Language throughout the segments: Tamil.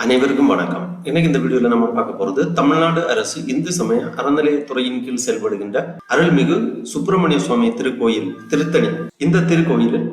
அனைவருக்கும் வணக்கம். இன்னைக்கு இந்த வீடியோல நம்ம பார்க்க போறது தமிழ்நாடு அரசு இந்து சமய அறநிலையத்துறையின் கீழ் செயல்படுகின்ற அருள்மிகு சுப்பிரமணிய சுவாமி திருக்கோயில் திருத்தணி. இந்த திருக்கோயிலில்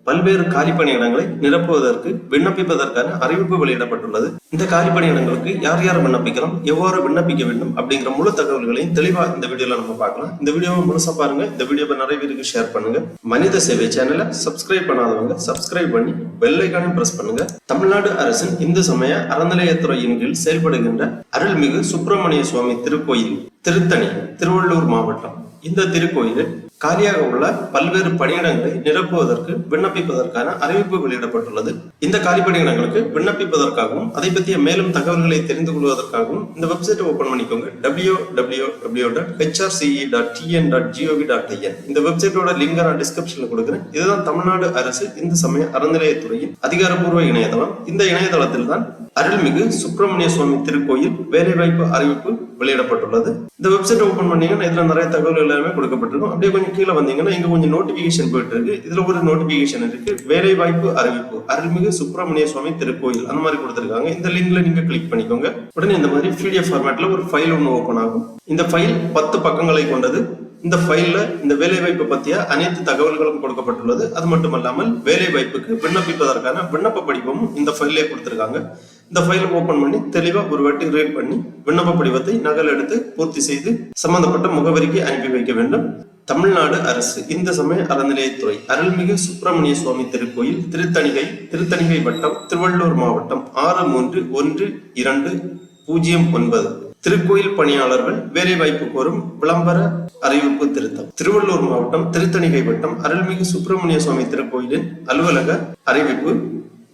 பல்வேறு காலிப்பணியிடங்களை நிரப்புவதற்கு விண்ணப்பிப்பதற்கான அறிவிப்பு வெளியிடப்பட்டுள்ளது. இந்த காலிப்பணியிடங்களுக்கு யார் யார் விண்ணப்பிக்கலாம், எவ்வாறு விண்ணப்பிக்க வேண்டும் அப்படிங்கிற முழு தகவல்களையும் தெளிவா இந்த வீடியோல நம்ம பார்க்கலாம். இந்த வீடியோவை முழுசா பாருங்க. இந்த வீடியோவை நிறைய பேருக்கு ஷேர் பண்ணுங்க. மனித சேவை சேனலை சப்ஸ்கிரைப் பண்ணாதவங்க சப்ஸ்கிரைப் பண்ணி பெல் ஐகானையும் பிரஸ் பண்ணுங்க. தமிழ்நாடு அரசின் இந்து சமய அறநிலையத்துறையின் கீழ் செயல்படுகின்ற அருள்மிகு சுப்பிரமணிய சுவாமி திருக்கோயில் திருத்தணி, திருவள்ளூர் மாவட்டம். இந்த திருக்கோயிலில் காலியாக உள்ள பல்வேறு பணியிடங்களை நிரப்புவதற்கு விண்ணப்பிப்பதற்கான அறிவிப்பு வெளியிடப்பட்டுள்ளது. இந்த காலி பணியிடங்களுக்கு விண்ணப்பிப்பதற்காகவும் அதை பற்றிய மேலும் தகவல்களை தெரிந்து கொள்வதற்காகவும் இந்த வெப்சைட்டை ஓபன் பண்ணிக்கோங்க. www.hrce.tn.gov.in. இந்த வெப்சைட்டோட லிங்க் நான் டிஸ்கிரிப்ஷன்ல கொடுக்குறேன். இதுதான் தமிழ்நாடு அரசு இந்து சமய அறநிலையத்துறையின் அதிகாரப்பூர்வ இணையதளம். இந்த இணையதளத்தில் தான் அருள்மிகு சுப்பிரமணிய சுவாமி திருக்கோயில் வேலைவாய்ப்பு அறிவிப்பு வெளியிடப்பட்டுள்ளது. இந்த வெப்சைட் ஓபன் பண்ணீங்கன்னா இதுல நிறைய தகவல் எல்லாமே கொடுக்கப்பட்டிருக்கும். அப்படியே கொஞ்சம் கீழே வந்தீங்கன்னா இங்க கொஞ்சம் நோட்டிபிகேஷன் போயிட்டு இருக்கு. இதுல ஒரு நோட்டிபிகேஷன் இருக்கு, வேலைவாய்ப்பு அறிவிப்பு அருள்மிகு சுப்பிரமணிய சுவாமி திருக்கோயில், அந்த மாதிரி கொடுத்திருக்காங்க. இந்த லிங்க்ல நீங்க கிளிக் பண்ணிக்கோங்க. உடனே இந்த மாதிரி PDF ஃபார்மேட்ல ஒரு ஃபைல் ஒன்று ஓபன் ஆகும். இந்த ஃபைல் 10 பக்கங்களை கொண்டது. இந்த ஃபைல்ல இந்த வேலைவாய்ப்பு பற்றிய அனைத்து தகவல்களும் கொடுக்கப்பட்டுள்ளது. அது மட்டுமல்லாமல் வேலைவாய்ப்புக்கு விண்ணப்பிப்பதற்கான விண்ணப்ப படிவமும் இந்த ஃபைல்லே கொடுத்திருக்காங்க. இந்த ஃபைலை ஓபன் பண்ணி தெளிவா ஒரு வாட்டி ரீட் பண்ணி விண்ணப்ப படிவத்தை நகல் எடுத்து பூர்த்தி செய்து சம்பந்தப்பட்ட முகவரிக்கு அனுப்பி வைக்க வேண்டும். தமிழ்நாடு அரசு இந்து சமய அறநிலையத்துறை அருள்மிகு சுப்பிரமணிய சுவாமி திருக்கோயில் திருத்தணிகை வட்டம், திருவள்ளூர் மாவட்டம் 631209. திருக்கோயில் பணியாளர்கள் வேலைவாய்ப்பு கோரும் விளம்பர அறிவிப்பு திருத்தம். திருவள்ளூர் மாவட்டம் திருத்தணிகை வட்டம் அருள்மிகு சுப்பிரமணிய சுவாமி திருக்கோயிலின் அலுவலக அறிவிப்பு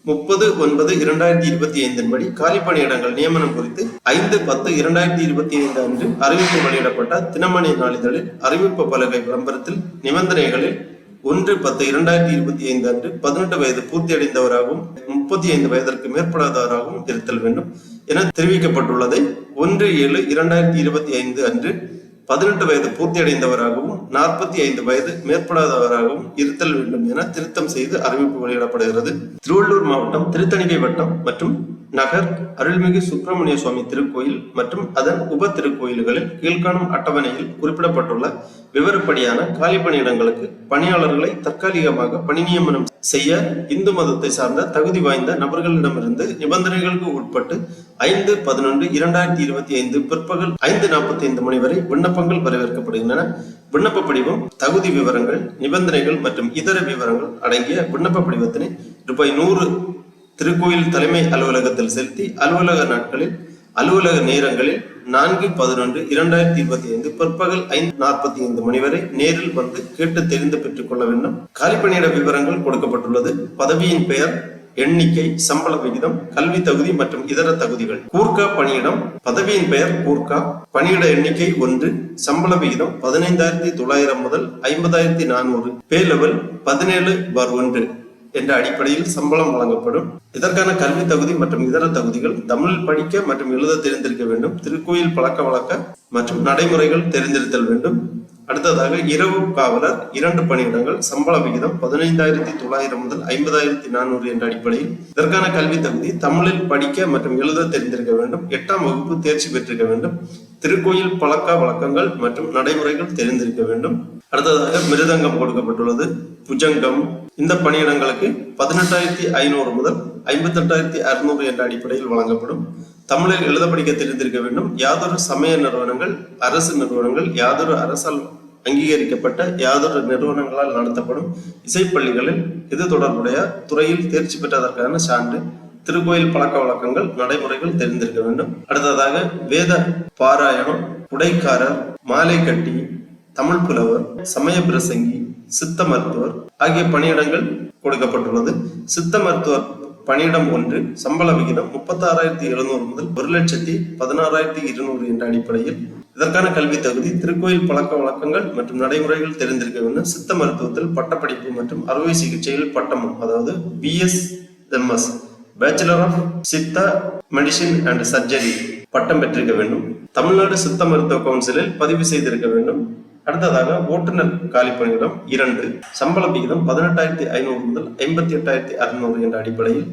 30/9/2025 படி காலி பணியிடங்கள் நியமனம் குறித்து 5/10/2025 அன்று அறிவிப்பு வெளியிடப்பட்ட தினமணி நாளிதழில் அறிவிப்பு பலகை விளம்பரத்தில் நிபந்தனைகளில் 1/10/2025 அன்று 18 வயது பூர்த்தியடைந்தவராகவும் 35 வயதிற்கு மேற்படாதவராகவும் இருத்தல் வேண்டும் என தெரிவிக்கப்பட்டுள்ளதை 1/7/2025 அன்று 18 வயது பூர்த்தியடைந்தவராகவும் 45 வயது மேற்படாதவராகவும் இருத்தல் வேண்டும் என திருத்தம் செய்து அறிவிப்பு வெளியிடப்படுகிறது. திருவள்ளூர் மாவட்டம் திருத்தணிகை வட்டம் மற்றும் நகர் அருள்மிகு சுப்பிரமணிய சுவாமி திருக்கோயில் மற்றும் அதன் உப திருக்கோயில்களில் கீழ்காணும் அட்டவணையில் குறிப்பிடப்பட்டுள்ள விவரப்படியான காலி பணியிடங்களுக்கு பணியாளர்களை தற்காலிகமாக பணி நியமனம் செய்ய இந்து மதத்தை சார்ந்த தகுதி வாய்ந்த நபர்களிடமிருந்து நிபந்தனைகளுக்கு உட்பட்டு 5/11/2025 பிற்பகல் 5:45 மணி வரை விண்ணப்பங்கள் வரவேற்கப்படுகின்றன. விண்ணப்ப படிவம், தகுதி விவரங்கள், நிபந்தனைகள் மற்றும் இதர விவரங்கள் அடங்கிய விண்ணப்ப படிவத்தினை ₹100 திருக்கோயில் தலைமை அலுவலகத்தில் செலுத்தி அலுவலக நாட்களில் அலுவலக நேரங்களில் 4/11/2025 பிற்பகல் 5:45 மணி வரை நேரில் வந்து கேட்டு தெரிந்து பெற்றுக் கொள்ள வேண்டும். காலிப்பணியிட விவரங்கள் கொடுக்கப்பட்டுள்ளது. பதவியின் பெயர், எண்ணிக்கை, சம்பள விகிதம், கல்வி தகுதி மற்றும் இதர தகுதிகள். கூர்க்கா பணியிடம், பதவியின் பெயர் கூர்க்கா, பணியிட எண்ணிக்கை 1, சம்பள விகிதம் 15,900 முதல் 50,400, பே லெவல் 17/1 என்ற அடிப்படையில் சம்பளம் வழங்கப்படும். இதற்கான கல்வி தகுதி மற்றும் இதர தகுதிகள்: தமிழ் படிக்க மற்றும் எழுத தெரிந்திருக்க வேண்டும். திருக்கோயில் பழக்க வழக்க மற்றும் நடைமுறைகள் தெரிந்திருத்தல் வேண்டும். அடுத்ததாக இரவு காவலர் 2 பணியிடங்கள், சம்பள விகிதம் 15,900 முதல் 50,400 என்ற அடிப்படையில். இதற்கான கல்வி தகுதி: தமிழில் படிக்க மற்றும் எழுத தெரிந்திருக்க வேண்டும். 8ஆம் வகுப்பு தேர்ச்சி பெற்றிருக்க வேண்டும். திருக்கோயில் பழக்க வழக்கங்கள் மற்றும் நடைமுறைகள் தெரிந்திருக்க வேண்டும். அடுத்ததாக மிருதங்கம் கொடுக்கப்பட்டுள்ளது. புஜங்கம். இந்த பணியிடங்களுக்கு 18,500 முதல் 58,600 என்ற அடிப்படையில் வழங்கப்படும். தமிழில் எழுத படிக்க தெரிந்திருக்க வேண்டும். யாதொரு சமய நிறுவனங்கள், அரசு நிறுவனங்கள், யாதொரு அரசால் அங்கீகரிக்கப்பட்ட யாதொரு நிறுவனங்களால் நடத்தப்படும் இசைப்பள்ளிகளில் இது தொடர்புடைய துறையில் தேர்ச்சி பெற்றதற்கான சான்று, திருக்கோயில் பழக்க வழக்கங்கள், நடைமுறைகள் தெரிந்திருக்க வேண்டும். அடுத்ததாக வேத பாராயணம், உடைக்காரர், மாலை கட்டி, தமிழ் புலவர், சமய பிரசங்கி, சித்த மருத்துவர் ஆகிய பணியிடங்கள் கொடுக்கப்பட்டுள்ளது. சித்த மருத்துவர் பணியிடம் 1, சம்பள விகிதம் 36,700 முதல் 1,16,200 என்ற அடிப்படையில். இதற்கான கல்வி தகுதி: திருக்கோயில் பழக்க வழக்கங்கள் மற்றும் நடைமுறைகள் தெரிந்திருக்க வேண்டும். சித்த மருத்துவத்தில் பட்டப்படிப்பு மற்றும் அறுவை சிகிச்சையில் பட்டமும், அதாவது BSMS bachelor of Siddha medicine and surgery பட்டம் பெற்றிருக்க வேண்டும். தமிழ்நாடு சித்த மருத்துவ கவுன்சிலில் பதிவு செய்திருக்க வேண்டும். அடுத்ததாக ஓட்டுநர் காலி பணியிடம் 2, சம்பள விகிதம் 18,500 முதல் 58,600 என்ற அடிப்படையில்.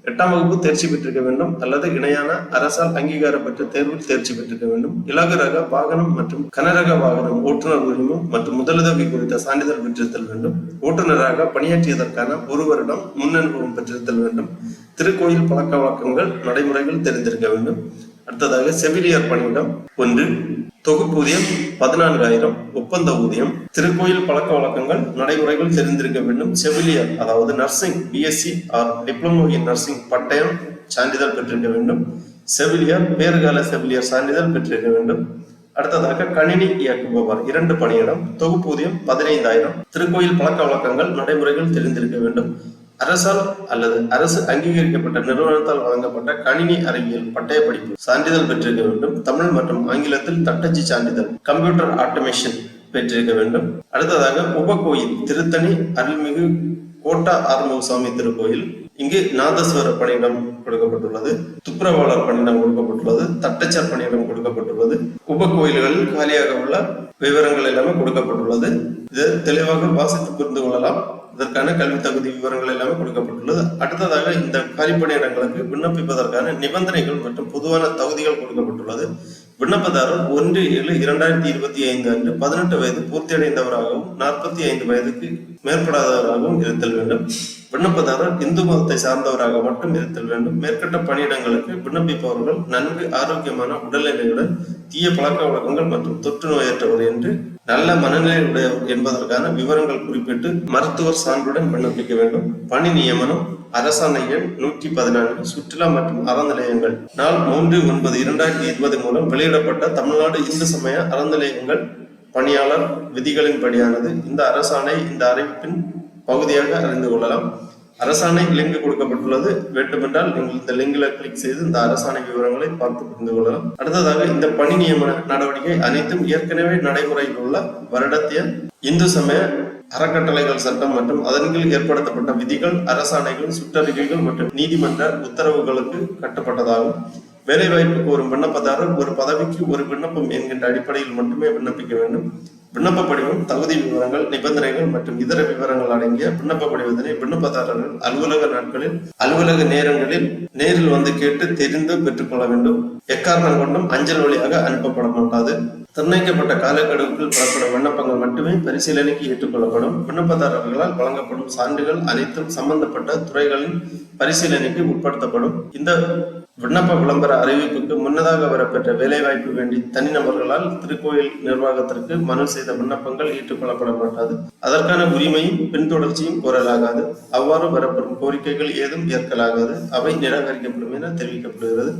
8ஆம் வகுப்பு தேர்ச்சி பெற்றிருக்க வேண்டும் அல்லது இணையான அரசால் அங்கீகாரம் பெற்ற தேர்வில் தேர்ச்சி பெற்றிருக்க வேண்டும். இலகு ரக வாகனம் மற்றும் கனரக வாகனம் ஓட்டுநர் உரிமம் மற்றும் முதலுதவி குறித்த சான்றிதழ் பெற்றிருத்தல் வேண்டும். ஓட்டுநராக பணியாற்றியதற்கான 1 வருடம் முன் அனுபவம் பெற்றிருத்தல் வேண்டும். திருக்கோயில் பழக்க வழக்கங்கள் நடைமுறைகள் தெரிந்திருக்க வேண்டும். அடுத்ததாக செவிலியர் பணியிடம் 1 தொகுப்பூதியம் 14,000 ஒப்பந்த ஊதியம். திருக்கோயில் பழக்க வழக்கங்கள் நடைமுறைகள் தெரிந்திருக்க வேண்டும். செவிலியர் அதாவது nursing BSc R diploma in nursing பட்டயம் சான்றிதழ் பெற்றிருக்க வேண்டும். செவிலியர் பேறுகால செவிலியர் சான்றிதழ் பெற்றிருக்க வேண்டும். அடுத்ததாக கணினி இயக்குபவர் 2 பணியிடம் தொகுப்பூதியம் 15,000. திருக்கோயில் பழக்க வழக்கங்கள் நடைமுறைகள் தெரிந்திருக்க வேண்டும். அரசால் அல்லது அரசு அங்கீகரிக்கப்பட்ட நிறுவனத்தால் வழங்கப்பட்ட கணினி அறிவியல் பட்டய படிப்பு சான்றிதழ் பெற்றிருக்க வேண்டும். தமிழ் மற்றும் ஆங்கிலத்தில் தட்டச்சு சான்றிதழ் கம்ப்யூட்டர் ஆட்டோமேஷன் பெற்றிருக்க வேண்டும். அடுத்ததாக உபகோயில் திருத்தணி அருள்மிகு கோட்டா ஆறுமுகசாமி திருக்கோயில். இங்கு நாதஸ்வர பணியிடம் கொடுக்கப்பட்டுள்ளது. துப்புரவாளர் பணியிடம் கொடுக்கப்பட்டுள்ளது. தட்டச்சர் பணியிடம் கொடுக்கப்பட்டுள்ளது. உபகோயில்களில் காலியாக உள்ள விவரங்கள் எல்லாமே கொடுக்கப்பட்டுள்ளது. இது தெளிவாக வாசித்து புரிந்து கொள்ளலாம். இதற்கான கல்வி தகுதி விவரங்கள் எல்லாமே கொடுக்கப்பட்டுள்ளது. அடுத்ததாக இந்த காலிப்பணியிடங்களுக்கு விண்ணப்பிப்பதற்கான நிபந்தனைகள் மற்றும் பொதுவான தகுதிகள் கொடுக்கப்பட்டுள்ளது. விண்ணப்பதாரர் 1/7/2025 அன்று 18 வயது பூர்த்தியடைந்தவராகவும் 45 வயதுக்கு மேற்படாதவராகவும் இருத்தல் வேண்டும். விண்ணப்பதாரர் இந்து மதத்தை சார்ந்தவராக மட்டும் இருத்தல் வேண்டும். மேற்கட்ட பணியிடங்களுக்கு விண்ணப்பிப்பவர்கள் நன்கு ஆரோக்கியமான உடல்நிலையுடன் தீய பழக்க வழக்கங்கள் மற்றும் தொற்று நோயற்றவர் என்று நல்ல மனநிலை உடையவர் என்பதற்கான விவரங்கள் குறிப்பிட்டு மருத்துவர் சான்றுடன் விண்ணப்பிக்க வேண்டும். பணி நியமனம் அரசாணை எண் 114 சுற்றுலா மற்றும் அறநிலையங்கள் நாள் 3/9/2020 மூலம் வெளியிடப்பட்ட தமிழ்நாடு இந்து சமய அறநிலையங்கள் பணியாளர் விதிகளின் படியானது. இந்த அரசாணை இந்த அறிவிப்பின் பகுதியாக அறிந்து கொள்ளலாம். அரசாணை லிங்க் கொடுக்கப்பட்டுள்ளது. வேண்டுமென்றால் நீங்கள் இந்த லிங்கில் கிளிக் செய்து இந்த அரசாணை விவரங்களை பார்த்து புரிந்து கொள்ளலாம். அடுத்ததாக இந்த பணி நியமன நடவடிக்கை அனைத்தும் ஏற்கனவே நடைமுறையில் உள்ள வருடத்திய இந்து சமய அறக்கட்டளைகள் சட்டம் மற்றும் அதன் கீழ் ஏற்படுத்தப்பட்ட விதிகள், அரசாணைகள், சுற்றறிக்கைகள் மற்றும் நீதிமன்ற உத்தரவுகளுக்கு கட்டுப்பட்டதாகும். வேலைவாய்ப்பு கோரும் விண்ணப்பதாரர் ஒரு பதவிக்கு ஒரு விண்ணப்பம் என்கின்ற அடிப்படையில் மட்டுமே விண்ணப்பிக்க வேண்டும். விண்ணப்ப படிவம், தகுதி விவரங்கள், நிபந்தனைகள் மற்றும் இதர விவரங்கள் அடங்கிய விண்ணப்ப படிவத்தினை விண்ணப்பதாரர்கள் அலுவலக நாட்களில் அலுவலக நேரங்களில் நேரில் வந்து கேட்டு தெரிந்து பெற்றுக்கொள்ள வேண்டும். எக்காரணம் கொண்டும் அஞ்சல் வழியாக அனுப்பப்பட மாட்டாது. நிர்ணயிக்கப்பட்ட காலக்கெடுவுக்குள் பெறப்படும் விண்ணப்பங்கள் மட்டுமே பரிசீலனைக்கு ஏற்றுக்கொள்ளப்படும். விண்ணப்பதாரர்களால் வழங்கப்படும் சான்றுகள் அனைத்தும் சம்பந்தப்பட்ட துறைகளின் பரிசீலனைக்கு உட்படுத்தப்படும். இந்த விண்ணப்ப விளம்பர அறிவிப்புக்கு முன்னதாக வரப்பெற்ற வேலைவாய்ப்பு வேண்டி தனிநபர்களால் திருக்கோயில் நிர்வாகத்திற்கு மனு செய்த விண்ணப்பங்கள் ஏற்றுக்கொள்ளப்பட மாட்டாது. அதற்கான உரிமையும் பின்தொடர்ச்சியும் கோரலாகாது. அவ்வாறு வரப்பெறும் கோரிக்கைகள் ஏதும் ஏற்கலாகாது. அவை நிராகரிக்கப்படும் என தெரிவிக்கப்படுகிறது.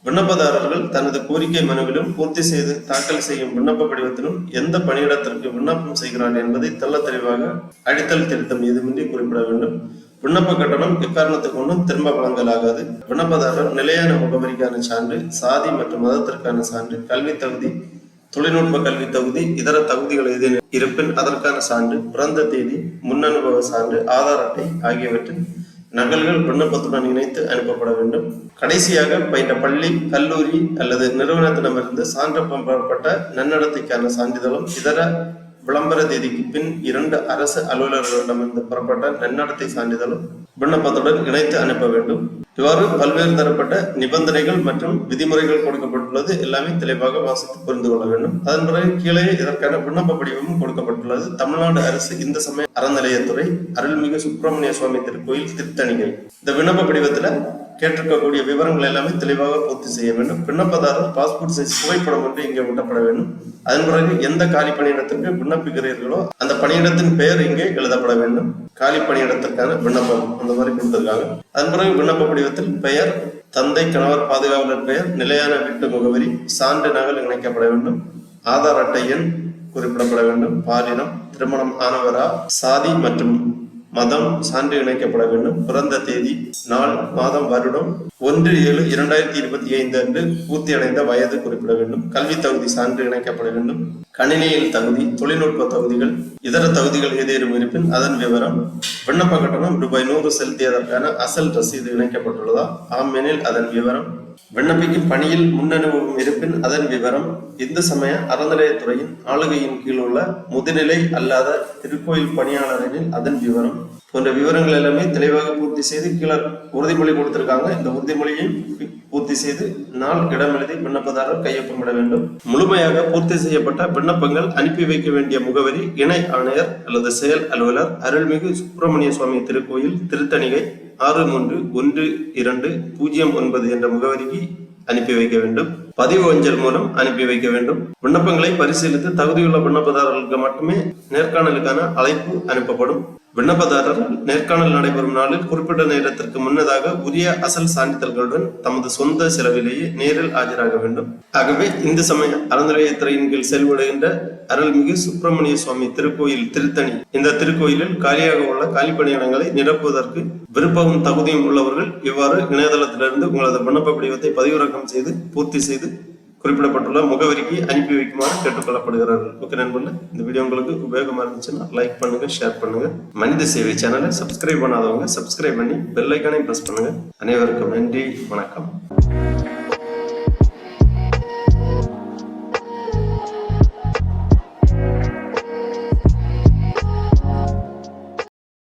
விண்ணப்பதாரர்கள் தனது கோரிக்கை மனுவிலும் பூர்த்தி செய்து தாக்கல் செய்யும் விண்ணப்ப படிவத்திலும் எந்த பணியிடத்திற்கு விண்ணப்பம் செய்கிறார் என்பதை தெள்ள தெளிவாக அடித்தல் திருத்தம் ஏதுமின்றி குறிப்பிட வேண்டும். விண்ணப்ப கட்டணம் எக்காரணத்துக்கு கொண்டும் திரும்ப வழங்கலாகாது. விண்ணப்பதாரர் நிலையான முகவரிக்கான சான்று, சாதி மற்றும் மதத்திற்கான சான்று, கல்வி தகுதி, தொழில்நுட்ப கல்வி தகுதி, இதர தகுதிகள் ஏதேனும் இருப்பின் அதற்கான சான்று, பிறந்த தேதி, முன் அனுபவ சான்று, ஆதார் அட்டை ஆகியவற்றின் நகல்கள் விண்ணப்பத்துடன் இணைத்து அனுப்பப்பட வேண்டும். கடைசியாக பயின்ற பள்ளி, கல்லூரி அல்லது நிறுவனத்திடமிருந்து சான்று பெறப்பட்ட நன்னடத்தைக்கான சான்றிதழும் இதர விளம்பர தேதிக்கு பின் 2 அரசு அலுவலர்களிடமிருந்து பெறப்பட்ட நன்னடத்தை சான்றிதழும் விண்ணப்பத்துடன் இணைத்து அனுப்ப வேண்டும். இவ்வாறு பல்வேறு தரப்பட்ட நிபந்தனைகள் மற்றும் விதிமுறைகள் கொடுக்கப்பட்டுள்ளது. எல்லாமே தெளிவாக வாசித்து புரிந்து கொள்ள வேண்டும். அதன் பிறகு கீழே இதற்கான விண்ணப்ப படிவமும் கொடுக்கப்பட்டுள்ளது. தமிழ்நாடு அரசு இந்து சமய அறநிலையத்துறை அருள்மிகு சுப்பிரமணிய சுவாமி திருக்கோயில் திருத்தணிகை. இந்த விண்ணப்ப படிவத்துல கேட்டிருக்கக்கூடிய விவரங்கள் எல்லாமே தெளிவாக பூர்த்தி செய்ய வேண்டும். விண்ணப்பதாரர் பாஸ்போர்ட் சைஸ் புகைப்படம் ஒன்று இங்கே ஒட்டப்பட வேண்டும். அதன் பிறகு எந்த காலி பணியிடத்திற்கு விண்ணப்பிக்கிறீர்களோ அந்த பணியிடத்தின் பெயர் இங்கே எழுதப்பட வேண்டும். காலி பணியிடத்திற்கான விண்ணப்பம் அந்த மாதிரி கொடுத்திருக்காங்க. அதன் பிறகு விண்ணப்ப படிவத்தில் பெயர், தந்தை, கணவர், பாதுகாவலர் பெயர், நிலையான வீட்டு முகவரி, சான்று நகல் இணைக்கப்பட வேண்டும். ஆதார் அட்டை எண் குறிப்பிடப்பட வேண்டும். பாலினம், திருமணம் ஆனவரா, சாதி மற்றும் மதம் சான்று இணைக்கப்பட வேண்டும். பிறந்த தேதி, நாள், மாதம், வருடம் 1/7/2025 அன்று பூர்த்தி அடைந்த வயது குறிப்பிட வேண்டும். கல்வி தகுதி சான்று இணைக்கப்பட வேண்டும். கணினியில் தகுதி, தொழில்நுட்ப தகுதிகள், இதர தகுதிகள் ஏதேனும் இருப்பின் அதன் விவரம். விண்ணப்ப கட்டணம் ரூபாய் 100 செலுத்தியதற்கான அசல் ரசீது இணைக்கப்பட்டுள்ளதா? ஆம் எனில் அதன் விவரம். விண்ணப்பிக்கும் பணியில் முன்னனுபவம் இருப்பின் அதன் விவரம், இந்து சமய அறநிலையத்துறையின் ஆளுகையின் கீழ் உள்ள முதுநிலை அல்லாத திருக்கோயில் பணியாளரின் அதன் விவரம் போன்ற விவரங்கள் எல்லாமே தெளிவாக பூர்த்தி செய்து கீழே உறுதிமொழி கொடுத்திருக்காங்க. இந்த உறுதிமொழியை பூர்த்தி செய்து நாள் இடம் எழுதி விண்ணப்பதாரர் கையொப்பமிட வேண்டும். முழுமையாக பூர்த்தி செய்யப்பட்ட விண்ணப்பங்கள் அனுப்பி வைக்க வேண்டிய முகவரி இணை ஆணையர் அல்லது செயல் அலுவலர், அருள்மிகு சுப்பிரமணிய சுவாமி திருக்கோயில், திருத்தணிகை 6312009 என்ற முகவரிக்கு அனுப்பி வைக்க வேண்டும். பதிவு அஞ்சல் மூலம் அனுப்பி வைக்க வேண்டும். விண்ணப்பங்களை பரிசீலித்து தகுதியுள்ள விண்ணப்பதாரர்களுக்கு மட்டுமே நேர்காணலுக்கான அழைப்பு அனுப்பப்படும். விண்ணப்பதாரர் நேர்காணல் நடைபெறும் நாளில் குறிப்பிட்ட நேரத்திற்கு முன்னதாக உரிய அசல் சான்றிதழ்களுடன் தமது சொந்த செலவிலேயே நேரில் ஆஜராக வேண்டும். ஆகவே இந்து சமய அறநிலையத்துறையின் கீழ் செயல்படுகின்ற அருள்மிகு சுப்பிரமணிய சுவாமி திருக்கோயில் திருத்தணி, இந்த திருக்கோயிலில் காலியாக உள்ள காலி பணியிடங்களை நிரப்புவதற்கு விருப்பமும் தகுதியும் உள்ளவர்கள் இவ்வாறு இணையதளத்திலிருந்து உங்களது விண்ணப்ப படிவத்தை பதிவிறக்கம் செய்து பூர்த்தி செய்து குறிப்பிடப்பட்டுள்ள முகவரிக்கு அனுப்பி வைக்குமாறு கேட்டுக்கொள்ளப்படுகிறார்கள். ஓகே நண்பர்களே, இந்த வீடியோ உங்களுக்கு உபயோகமா இருந்துச்சுன்னா லைக் பண்ணுங்க, ஷேர் பண்ணுங்க. மனித சேவை சேனலை சப்ஸ்கிரைப் பண்ணாதவங்க சப்ஸ்கிரைப் பண்ணி பெல் ஐக்கானையும் பிரஸ் பண்ணுங்க. அனைவருக்கும் நன்றி, வணக்கம்.